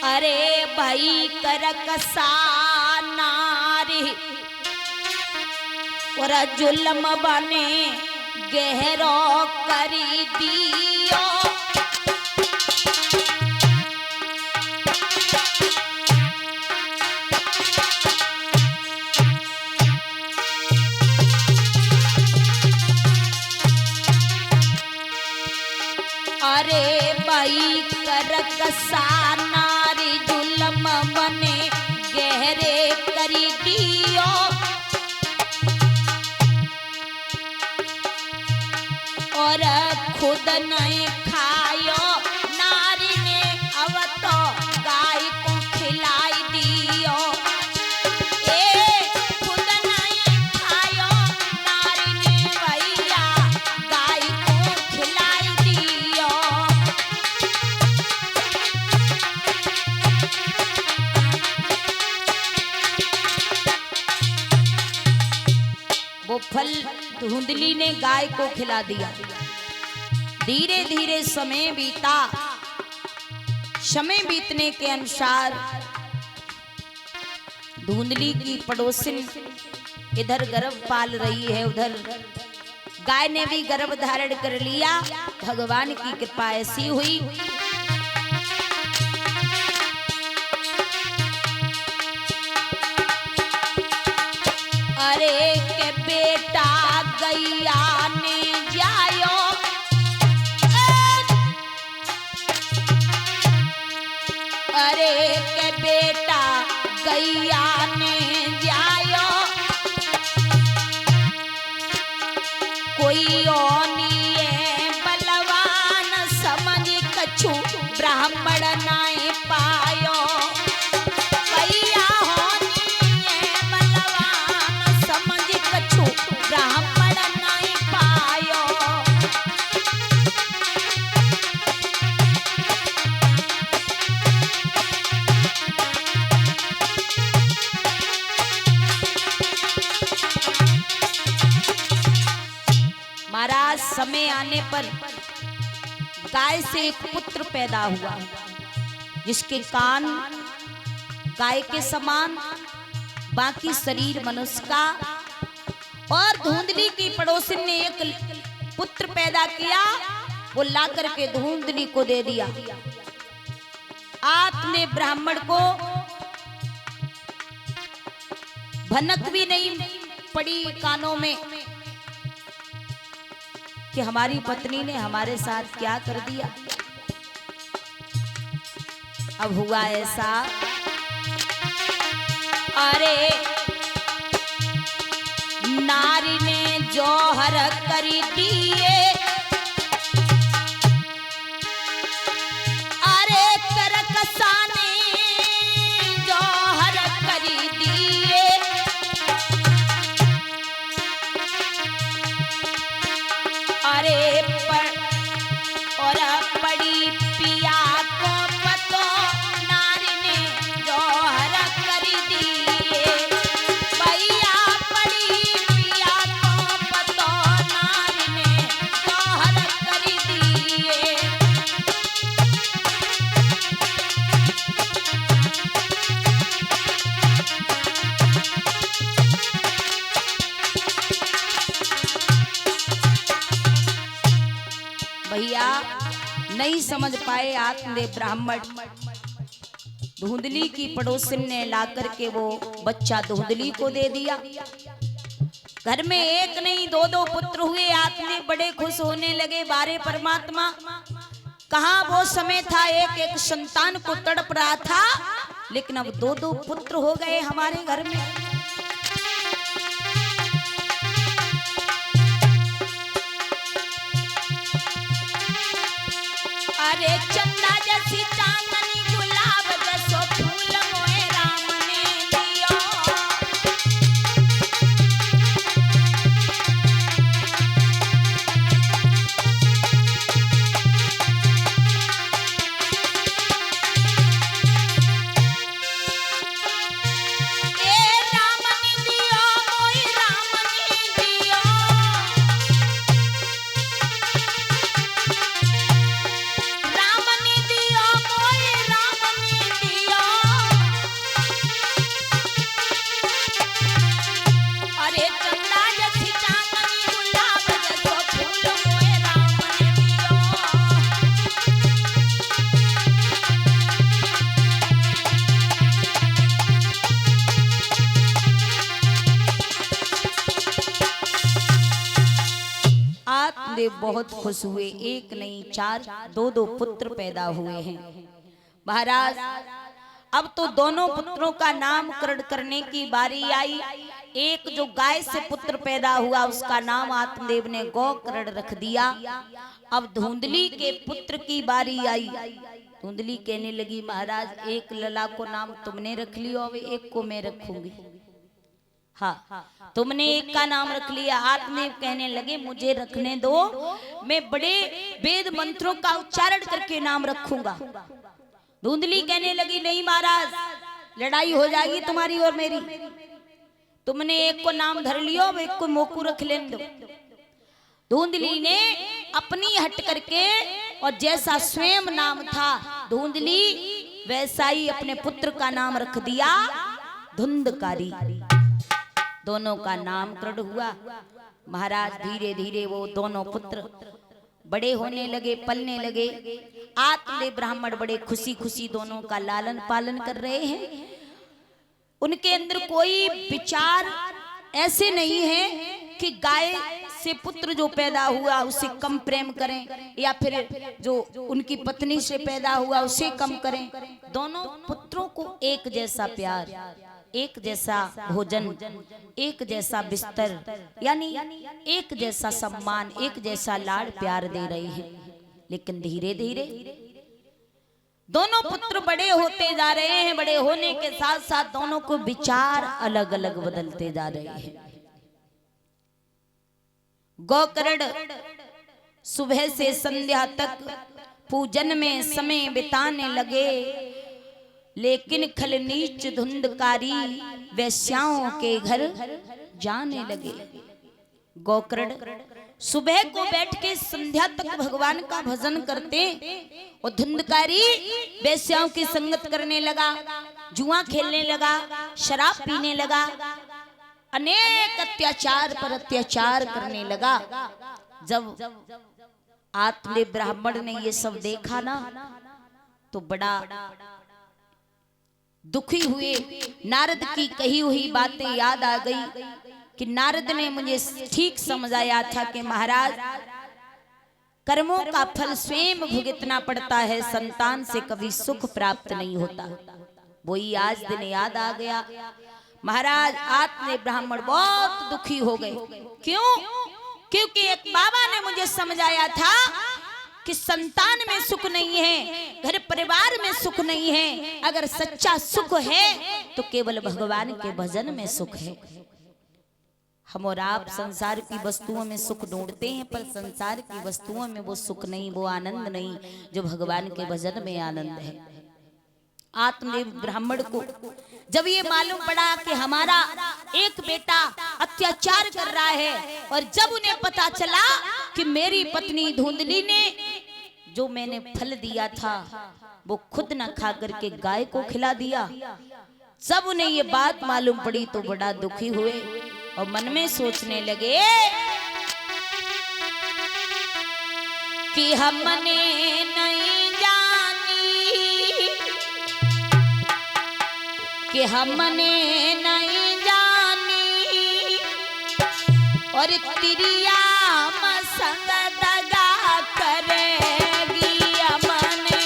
अरे भाई करकसा नारी और जुल्म बने गहरो करी दियो। अरे भाई करकसा नारी जुल्म बने गहरे करी दियो। और खुद नहीं खायो नारी ने अब तो गाय को खिलाई दियो। ए खुद नहीं खायो नारी ने भैया गाय को खिलाई दियो। वो फल धुंधली ने गाय को खिला दिया। धीरे धीरे समय बीता। समय बीतने के अनुसार धुंधली की पड़ोसिन इधर गर्भ पाल रही है, उधर गाय ने भी गर्भ धारण कर लिया। भगवान की कृपा ऐसी हुई अरे के बेटा गैया ने जायो। अरे के बेटा गैया ने जायो। कोई ओनिए बलवान समझ कछु ब्राह्मण नाय पायो। गैया होनिए बलवान समझ कछु ब्राह्मण नाय पायो। महाराज समय आने पर गाय से एक पुत्र पैदा हुआ जिसके कान गाय के समान, बाकी शरीर मनुष्य का। और धुंधली की पड़ोसिन ने एक पुत्र पैदा किया, वो ला करके धुंधली को दे दिया। आपने ब्राह्मण को भनक भी नहीं पड़ी कानों में कि हमारी पत्नी ने हमारे साथ क्या कर दिया। अब हुआ ऐसा अरे नारी ने जौहर करी दिए। अरे करकसा ने जौहर करी दिए। अरे और पड़ी पिया को पतो नारी ने जौहर कर दिए। भैया पड़ी पिया को पतो नारी ने जौहर कर दिए। भैया नहीं समझ पाए आत्मदेव ब्राह्मण। धुंधली की पड़ोसिन ने लाकर के वो बच्चा धुंधली को दे दिया। घर में एक नहीं दो दो पुत्र हुए। आत्मदेव बड़े खुश होने लगे। बारे परमात्मा, कहाँ वो समय था एक एक संतान को तड़प रहा था, लेकिन अब दो दो पुत्र हो गए हमारे घर में। अरे चंदा जैसी चांदनी गुलाब जैसो फूल मोए राम ने दियो। ए राम ने दियो मोए राम ने दियो। राम ने दियो मोए आत्मदेव बहुत खुश हुए। एक नहीं 4 2 पुत्र पैदा हुए हैं। महाराज अब तो दोनों पुत्रों का नामकरण करने की बारी आई। एक जो गाय से पुत्र पैदा हुआ उसका नाम आत्मदेव ने गोकर्ण रख दिया। अब धुंधली के पुत्र की बारी आई। धुंधली कहने लगी महाराज एक लला को नाम तुमने रख लिया, अब एक को मैं रखूंगी। हाँ, तुमने एक का नाम रख लिया। आत्मदेव कहने लगे मुझे रखने दो, मैं बड़े वेद मंत्रों का उच्चारण करके नाम रखूंगा। धुंधली कहने लगी नहीं महाराज, लड़ाई हो जाएगी तुम्हारी और मेरी। तुमने एक को नाम धर लियो, अब एक को मोकू रख लेने दो। धुंधली ने अपनी हट करके और जैसा स्वयं नाम था धुंधली वैसा ही अपने पुत्र का नाम रख दिया धुंधकारी। दोनों का नामकरण हुआ। महाराज धीरे धीरे वो दोनों पुत्र बड़े होने लगे, पलने लगे। आत्मदेव ब्राह्मण बड़े खुशी खुशी दोनों का लालन पालन कर रहे हैं। उनके अंदर कोई विचार ऐसे नहीं है कि गाय से पुत्र जो पैदा हुआ उसे कम प्रेम करें या फिर जो उनकी पत्नी से पैदा हुआ उसे कम करें। दोनों पुत्रों को एक जैसा प्यार, एक जैसा भोजन, एक जैसा बिस्तर, यानी एक जैसा सम्मान, एक जैसा लाड़ प्यार दे रहे हैं। लेकिन धीरे धीरे दोनों पुत्र बड़े होते जा रहे हैं। बड़े होने के साथ साथ दोनों को विचार अलग अलग बदलते जा रहे हैं। गोकर्ण सुबह से संध्या तक पूजन में समय बिताने लगे, लेकिन खलनीच धुंधकारी वैश्याओं के घर जाने लगे। गोकर्ण सुबह को बैठ के संध्या तक भगवान का भजन करते और धुंधकारी वैश्याओं की संगत करने लगा, जुआ खेलने लगा, शराब पीने लगा, अनेक अत्याचार पर अत्याचार करने लगा। जब आत्मदेव ब्राह्मण ने ये सब देखा ना तो बड़ा दुखी हुए। नारद की कही हुई बातें याद आ गई कि नारद ने मुझे ठीक समझाया था कि महाराज कर्मों का फल स्वयं भुगतना पड़ता है, संतान से कभी सुख प्राप्त नहीं होता। वही आज दिन याद आ गया। महाराज आत्मदेव ब्राह्मण बहुत दुखी हो गए। क्यों? क्योंकि एक बाबा ने मुझे समझाया था कि संतान में सुख नहीं है, घर परिवार में सुख नहीं है। अगर सच्चा सुख है तो केवल भगवान के भजन में सुख है। हम और आप संसार की वस्तुओं में सुख ढूंढते हैं, पर संसार की वस्तुओं में वो सुख नहीं, वो आनंद नहीं जो भगवान के भजन में आनंद है। आत्मदेव ब्राह्मण को जब ये मालूम पड़ा कि हमारा एक बेटा अत्याचार कर रहा है, और जब उन्हें पता चला कि मेरी पत्नी धुंधली ने जो मैंने फल दिया था वो खुद न खा करके गाय को खिला दिया, जब उन्हें ये बात मालूम पड़ी तो बड़ा दुखी हुए और मन में सोचने लगे कि हमने नहीं जानी, कि हमने नहीं जानी और तिरिया मसंग दगा करेगी हमने।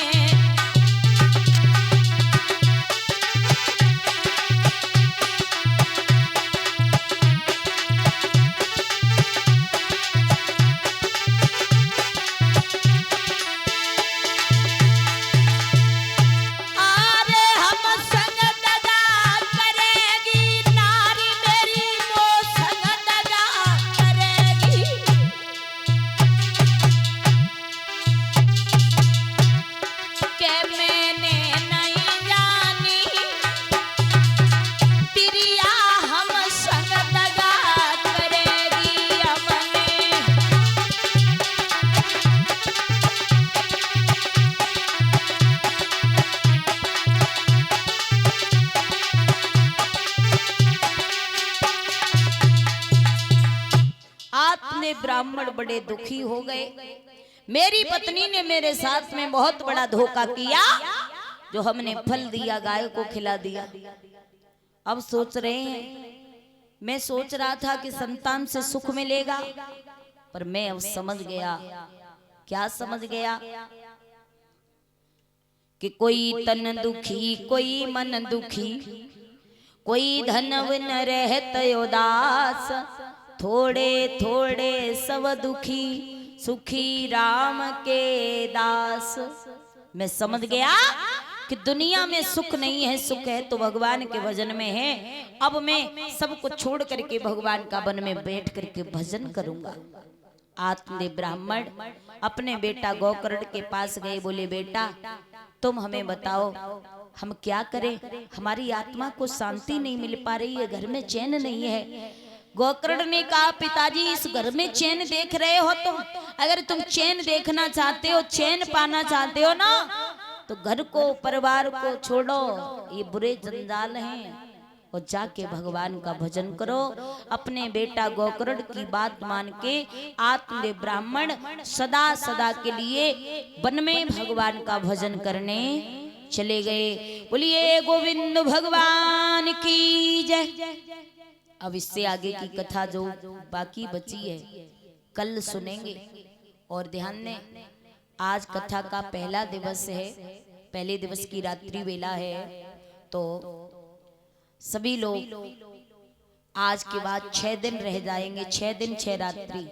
ब्राह्मण बड़े दुखी हो गए। मेरी पत्नी ने मेरे साथ में बहुत बड़ा धोखा किया, जो हमने फल दिया गाय को खिला दिया। अब सोच रहे हैं, मैं सोच रहा था कि संतान से सुख मिलेगा, पर मैं अब समझ गया। क्या समझ गया? कि कोई तन दुखी कोई मन दुखी, कोई धनव न रहत उदास, थोड़े थोड़े सब दुखी, सुखी राम के दास। मैं समझ गया कि दुनिया में सुख नहीं है, सुख है तो भगवान के भजन में है। अब मैं सब कुछ छोड़ करके भगवान का वन में बैठ करके भजन करूंगा। आत्मदेव ब्राह्मण अपने बेटा गोकर्ण के पास गए, बोले बेटा तुम हमें बताओ हम क्या करें, हमारी आत्मा को शांति नहीं मिल पा रही है, घर में चैन नहीं है। गोकर्ण ने कहा पिताजी इस घर में चैन देख रहे हो तुम, अगर तुम चैन देखना चाहते हो, चैन पाना चाहते हो ना, तो घर को परिवार को छोड़ो, ये बुरे जंजाल हैं, और जाके भगवान का भजन करो। अपने बेटा गोकर्ण की बात मान के आत्मदेव ब्राह्मण सदा सदा के लिए वन में भगवान का भजन करने चले गए। बोलिए गोविंद भगवान की जय। अब इससे आगे की कथा जो बाकी बची है कल सुनेंगे। और ध्यान दें, आज कथा का पहला दिवस है, पहले दिवस की रात्रि वेला है, तो सभी लोग आज के बाद 6 दिन रह जाएंगे, 6 दिन 6 रात्रि।